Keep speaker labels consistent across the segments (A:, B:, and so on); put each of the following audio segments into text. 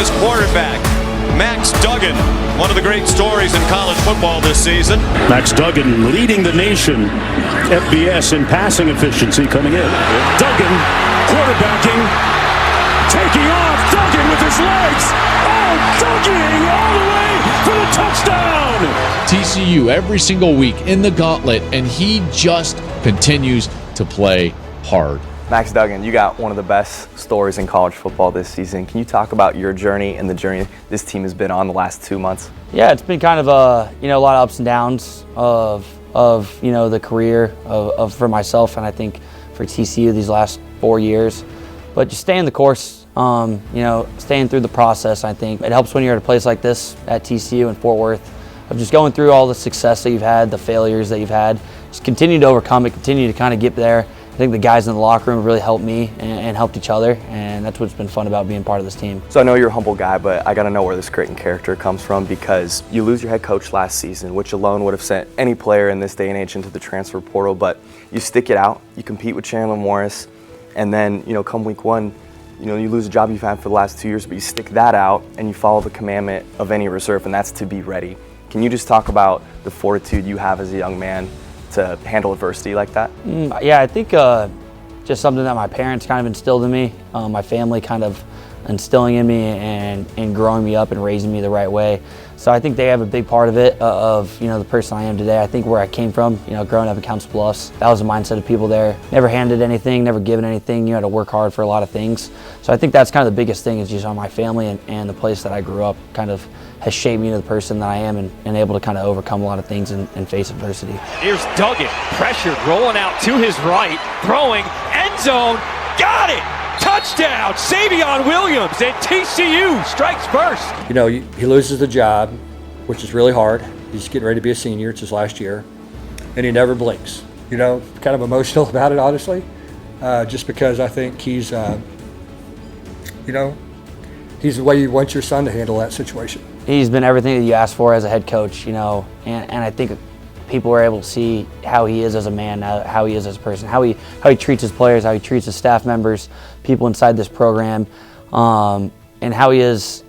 A: his quarterback, Max Duggan, one of the great stories in college football this season.
B: Max Duggan leading the nation, FBS in passing efficiency coming in. Duggan quarterbacking, taking off, Duggan with his legs. Oh, Duggan all the way for the touchdown.
C: TCU every single week in the gauntlet, and he just continues to play hard.
D: Max Duggan, you got one of the best stories in college football this season. Can you talk about your journey and the journey this team has been on the last 2 months?
E: Yeah, it's been kind of a lot of ups and downs of the career of for myself, and I think for TCU these last 4 years. But just staying the course, staying through the process. I think it helps when you're at a place like this at TCU in Fort Worth, of just going through all the success that you've had, the failures that you've had, just continue to overcome it, continue to kind of get there. I think the guys in the locker room really helped me and helped each other, and that's what's been fun about being part of this team.
D: So I know you're a humble guy, but I got to know where this grit and character comes from, because you lose your head coach last season, which alone would have sent any player in this day and age into the transfer portal, but you stick it out, you compete with Chandler Morris, and then, come week one, you lose a job you've had for the last 2 years, but you stick that out and you follow the commandment of any reserve, and that's to be ready. Can you just talk about the fortitude you have as a young man to handle adversity like that?
E: Yeah, I think just something that my parents kind of instilled in me, my family kind of instilling in me and growing me up and raising me the right way. So I think they have a big part of it, of the person I am today. I think where I came from, growing up in Council Bluffs, that was the mindset of people there. Never handed anything, never given anything. You had to work hard for a lot of things. So I think that's kind of the biggest thing, is just on my family and the place that I grew up kind of has shaped me into the person that I am, and able to kind of overcome a lot of things and face adversity.
A: Here's Duggan, pressured, rolling out to his right, throwing, end zone, got it! Touchdown, Savion Williams, and TCU strikes first.
F: He loses the job, which is really hard. He's getting ready to be a senior. It's his last year. And he never blinks. Kind of emotional about it, honestly, just because I think he's the way you want your son to handle that situation.
E: He's been everything that you asked for as a head coach, and I think people were able to see how he is as a man, how he is as a person, how he treats his players, how he treats his staff members, people inside this program, and how he is,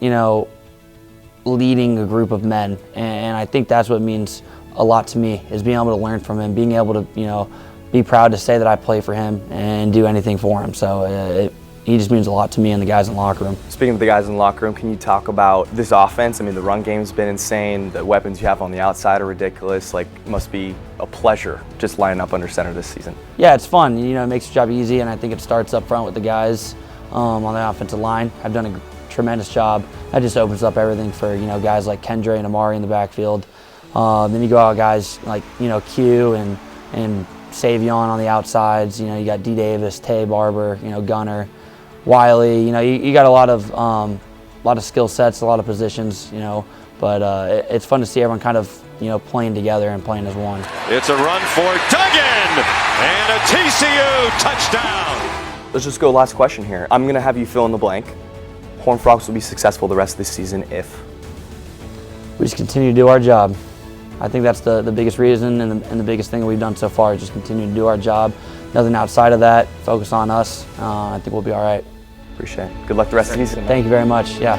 E: leading a group of men. And I think that's what means a lot to me, is being able to learn from him, being able to, be proud to say that I play for him and do anything for him. So he just means a lot to me and the guys in the locker room.
D: Speaking of the guys in the locker room, can you talk about this offense? I mean, the run game's been insane. The weapons you have on the outside are ridiculous. It must be a pleasure just lining up under center this season.
E: Yeah, it's fun. It makes your job easy, and I think it starts up front with the guys on the offensive line. I've done a tremendous job. That just opens up everything for guys like Kendra and Amari in the backfield. Then you go out guys like Q and Savion on the outsides. You got D. Davis, Tay Barber, Gunner, Wiley. You got a lot of skill sets, a lot of positions. But it's fun to see everyone kind of playing together and playing as one.
A: It's a run for Duggan and a TCU touchdown.
D: Let's just go last question here. I'm going to have you fill in the blank. Horned Frogs will be successful the rest of this season if?
E: We just continue to do our job. I think that's the biggest reason and the biggest thing that we've done so far, is just continue to do our job. Nothing outside of that. Focus on us. I think we'll be all right.
D: Appreciate it. Good luck the rest of the season.
E: Thank you very much. Yeah.